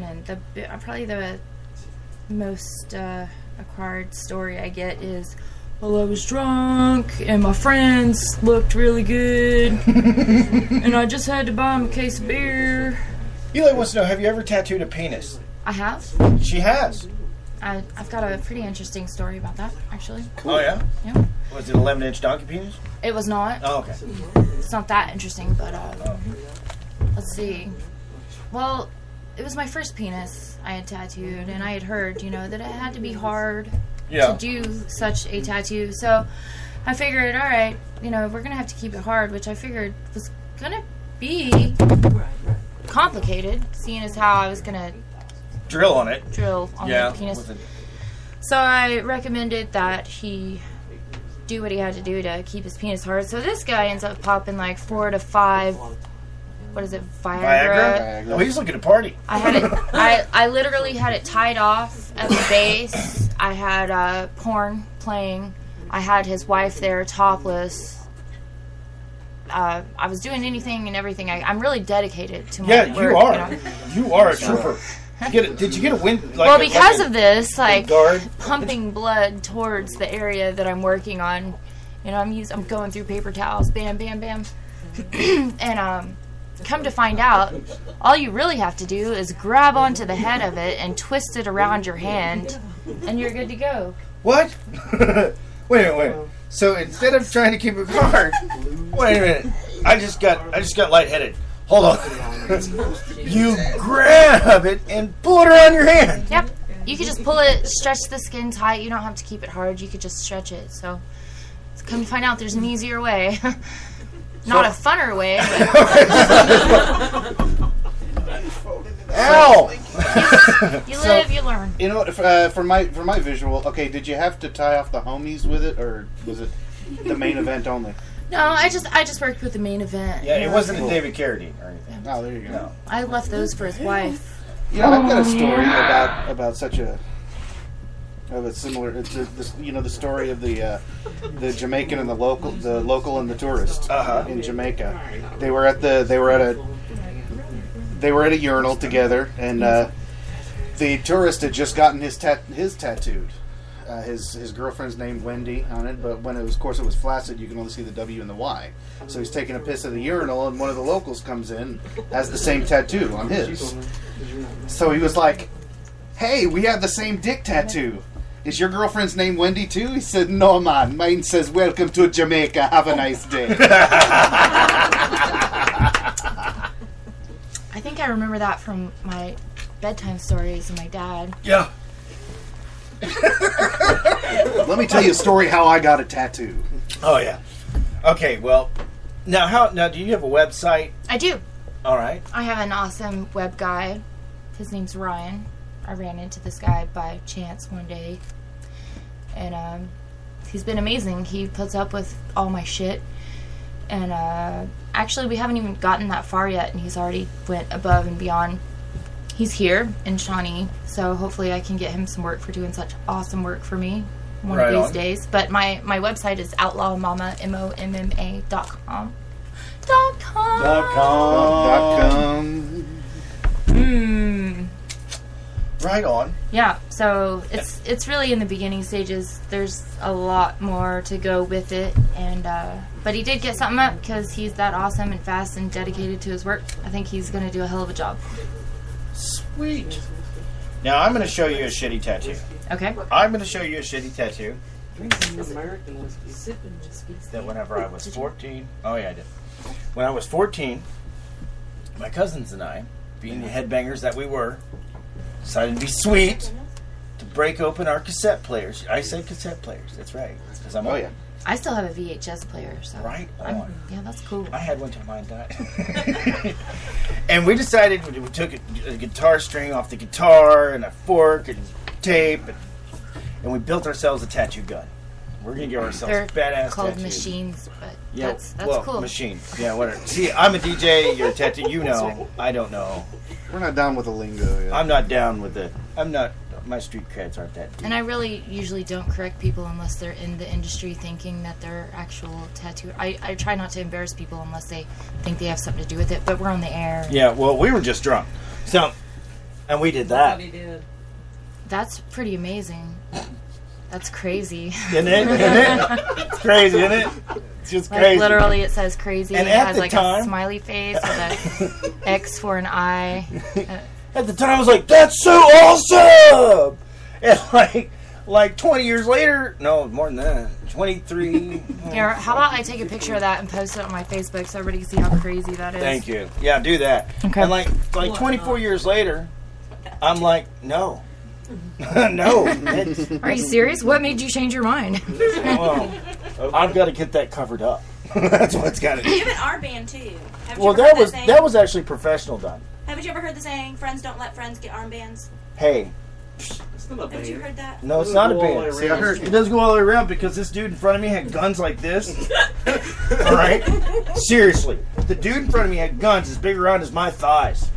And probably the most acquired story I get is, well, I was drunk and my friends looked really good and I just had to buy them a case of beer. Eli wants to know, have you ever tattooed a penis? I have. She has. I've got a pretty interesting story about that, actually. Cool. Oh, yeah? Yeah. Was it an 11-inch donkey penis? It was not. Oh, okay. It's not that interesting, but let's see. Well, it was my first penis I had tattooed, and I had heard, that it had to be hard to do such a tattoo. So I figured, all right, we're going to have to keep it hard, which I figured was going to be complicated, seeing as how I was going to drill on it. Drill on the penis. So I recommended that he do what he had to do to keep his penis hard. So this guy ends up popping like 4 to 5... What is it? Viagra. Oh, he's looking to party. I had it. I literally had it tied off at the base. I had porn playing. I had his wife there, topless. I was doing anything and everything. I'm really dedicated to my work. You are. You are a trooper. Did you get a wind? Well, because of this, pumping blood towards the area that I'm working on. I'm going through paper towels. Bam, bam, bam, and come to find out, all you really have to do is grab onto the head of it and twist it around your hand, and you're good to go. What? Wait a minute. So instead of trying to keep it hard, wait a minute. I just got lightheaded. Hold on. You grab it and pull it around your hand. Yep. You could just pull it, stretch the skin tight. You don't have to keep it hard. You could just stretch it. So come to find out, there's an easier way. Not a funner way, but ow! You live, you learn. You know what? For my visual, okay. Did you have to tie off the homies with it, or was it the main event only? No, I just worked with the main event. Yeah, it wasn't a David Carradine or anything. Oh, there you go. No. I left those for his wife. I've got a story about such a. Of a similar, the story of the Jamaican and the local and the tourist in Jamaica. They were at a urinal together, and the tourist had just gotten his tattooed. His girlfriend's named Wendy on it, but when it was flaccid, you can only see the W and the Y. So he's taking a piss at the urinal, and one of the locals comes in, has the same tattoo on his. So he was like, "Hey, we have the same dick tattoo. Is your girlfriend's name Wendy too?" He said, "No, man. Mine says, 'Welcome to Jamaica. Have a nice day.'" I think I remember that from my bedtime stories of my dad. Yeah. Let me tell you a story how I got a tattoo. Oh, yeah. Okay, well, now do you have a website? I do. All right. I have an awesome web guy. His name's Ryan. I ran into this guy by chance one day, and he's been amazing. He puts up with all my shit, and actually we haven't even gotten that far yet, and he's already went above and beyond. He's here in Shawnee, so hopefully I can get him some work for doing such awesome work for me one of these days. But my website is outlawmama.com. Right on. Yeah, so it's really in the beginning stages. There's a lot more to go with it, and but he did get something up because he's that awesome and fast and dedicated to his work. I think he's going to do a hell of a job. Sweet. Now I'm going to show you a shitty tattoo. Okay. I'm going to show you a shitty tattoo. That whenever I was 14, oh yeah, I did. When I was 14, my cousins and I, being the headbangers that we were, decided to be sweet to break open our cassette players. I said cassette players. That's right. Because I'm yeah. I still have a VHS player. So right on. Yeah, that's cool. I had one till mine died. And we decided we took a guitar string off the guitar and a fork and tape, and we built ourselves a tattoo gun. We're gonna give ourselves They're badass called tattoos. Machines, but Yeah, that's cool. Machine. Yeah, whatever. See, I'm a DJ. You're a tattoo. You know, I don't know. We're not down with the lingo yet. I'm not down with it. My street creds aren't that deep. And I really usually don't correct people unless they're in the industry thinking that they're actual tattoo. I try not to embarrass people unless they think they have something to do with it, but we're on the air. Yeah, well, we were just drunk. So, And we did that. He did. That's pretty amazing. That's crazy. Isn't it? It's crazy, isn't it? It's just Like crazy. literally, it says crazy. And it at has the like time- a smiley face with an X for an eye. At the time, I was like, "That's so awesome!" And like 20 years later, no, more than that, 23. Here, how about I take a picture of that and post it on my Facebook so everybody can see how crazy that is? Thank you. Yeah, do that. Okay. And like 24 years later, I'm like, no, no. Are you serious? What made you change your mind? Well, I've got to get that covered up. That's what's got to. You have an armband too. Haven't Well, you ever heard that saying? was actually professional done. Haven't you ever heard the saying, "Friends don't let friends get armbands"? Hey, It's not a Haven't you band. heard that? no, it's not a Go all the band. way See, I heard It does go all the way around because this dude in front of me had guns like this. All right? Seriously. The dude in front of me had guns as big around as my thighs.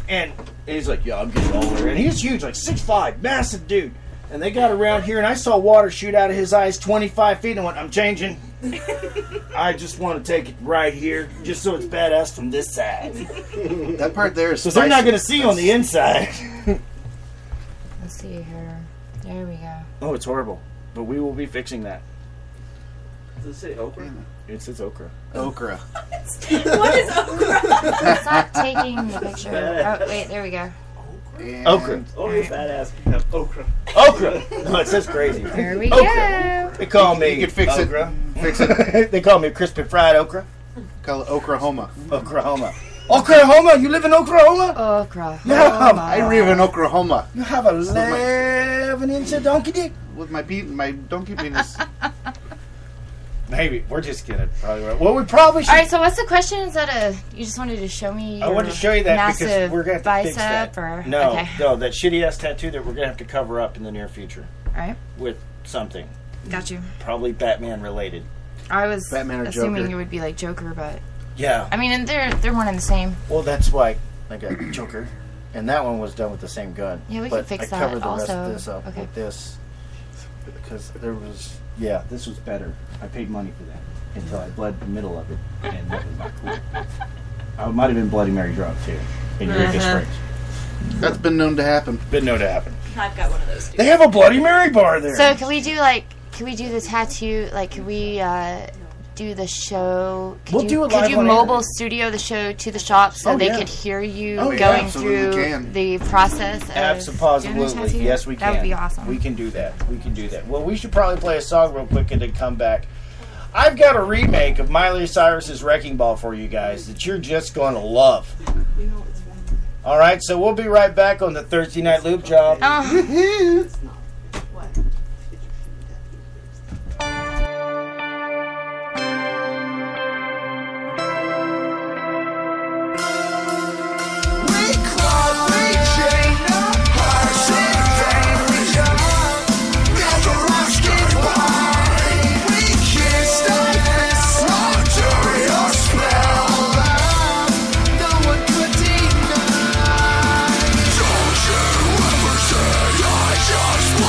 And he's like, yeah, I'm getting all the way around. He was huge, like 6'5", massive dude. And they got around here, and I saw water shoot out of his eyes 25 feet, and I went, I'm changing. I just want to take it right here, just so it's badass from this side. that part there is. Because they're not spicy. going to see on the inside. Let's see here. There we go. Oh, it's horrible. But we will be fixing that. Does it say okra? It says okra. Okra. What is okra? It's not taking the picture. Oh, wait, there we go. And Okra. Only badass can have okra. Okra! No, it says crazy. There we Okra. go. They call me You could fix it. okra. Fix it. They call me crispy fried okra. Call it Oklahoma. Oklahoma. Oklahoma? You live in Oklahoma? Okra. Yeah, I live in Oklahoma You have a 11-inch donkey dick? with my donkey penis. Maybe. We're just kidding. Probably right. Well, we probably should. All right, so what's the question? Is that you just wanted to show me I your wanted to show you that because massive we're going to have to fix bicep? that. Or, No, okay. no, that shitty-ass tattoo that we're going to have to cover up in the near future All right, with something. got you. Probably Batman-related. I was Batman or assuming Joker? it would be like Joker, but Yeah. I mean, and they're one and the same. Well, that's why I got Joker. And that one was done with the same gun. Yeah, we but could fix I that covered the rest also. of this up Okay. with this. Because there was... Yeah, this was better. I paid money for that. Until I bled the middle of it. And that was not cool. I might have been Bloody Mary drunk, too. In Eureka Springs. That's been known to happen. Been known to happen. I've got one of those too. They have a Bloody Mary bar there. So can we do the tattoo? Like, can we do the show? We'll do it live Could you on mobile air. studio the show to the shop so Oh, they yeah. could hear you Oh, yeah, going absolutely through can. the process of doing the Absolutely. tattoo? Yes, we can. That would be awesome. We can do that. We can do that. Well, we should probably play a song real quick and then come back. I've got a remake of Miley Cyrus's Wrecking Ball for you guys that you're just going to love. All right, so we'll be right back on the Thursday Night Lube Job. Just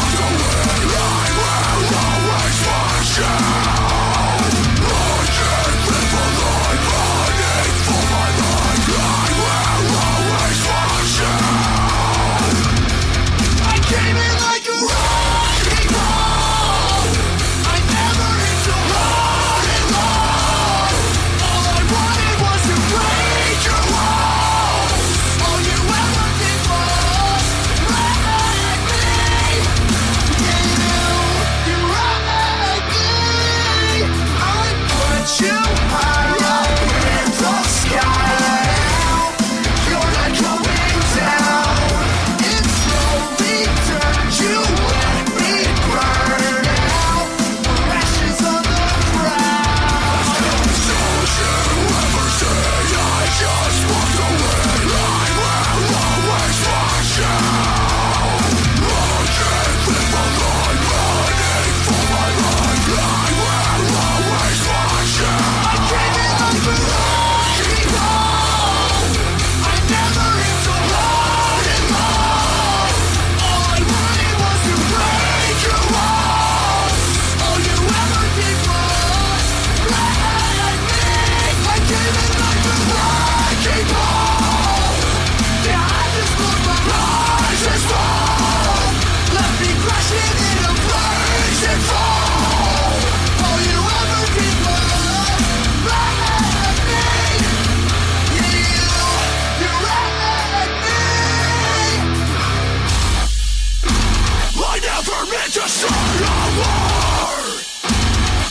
meant to start a war.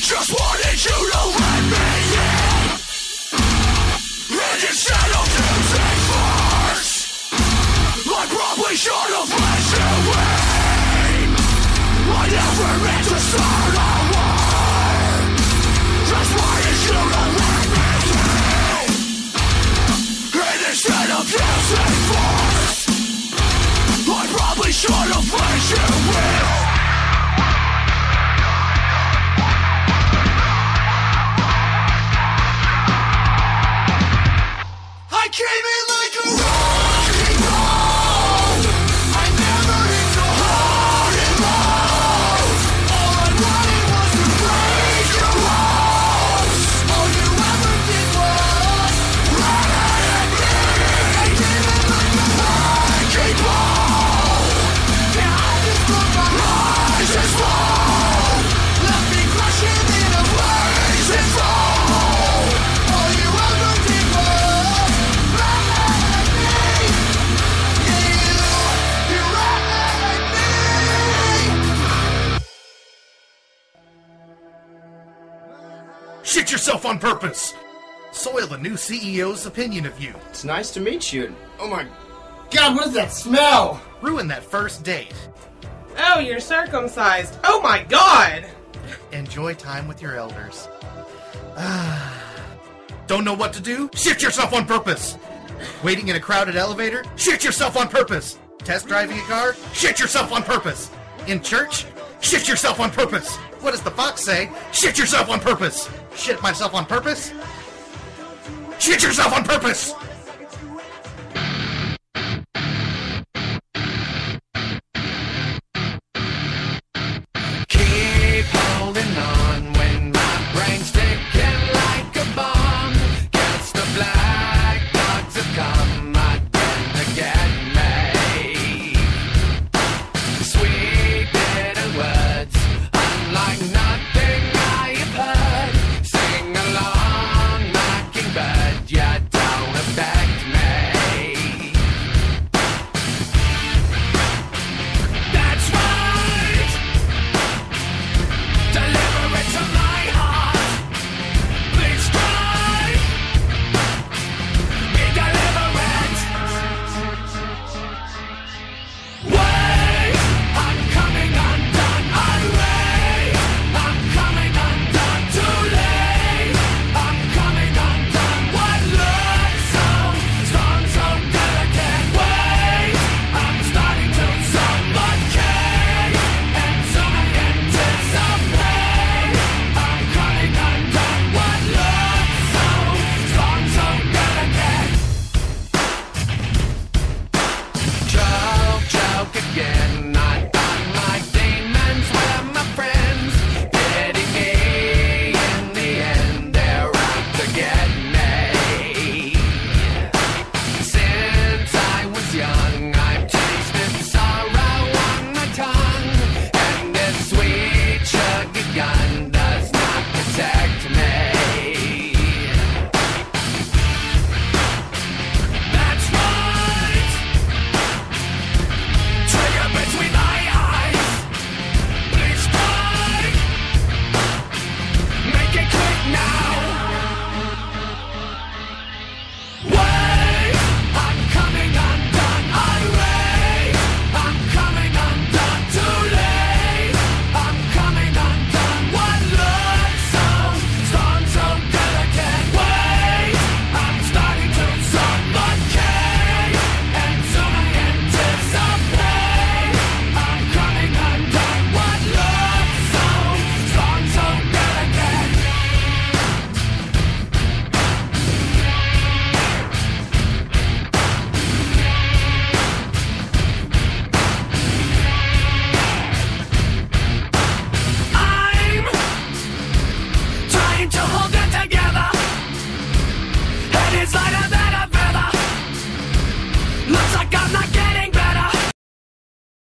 Just wanted you to let me in. And instead of using force, I probably should have let you in. I never meant to start a war. Just wanted you to let me in. And instead of using force, I probably should have let you in. I came in like a wrecking ball. I never hit so hard and low. All I wanted was to break your walls. All you ever did was run at me. I came in like a wrecking ball. Yeah, I just broke my rise and fall. Left me crushing in a blaze and fall. All you ever did was shit yourself on purpose. Soil the new CEO's opinion of you. It's nice to meet you. Oh my God, what is that smell? Ruin that first date. Oh, you're circumcised. Oh my God! Enjoy time with your elders. Don't know what to do? Shit yourself on purpose. Waiting in a crowded elevator? Shit yourself on purpose. Test driving a car? Shit yourself on purpose. In church? Shit yourself on purpose. What does the fox say? Shit yourself on purpose. Shit myself on purpose? Shit yourself on purpose.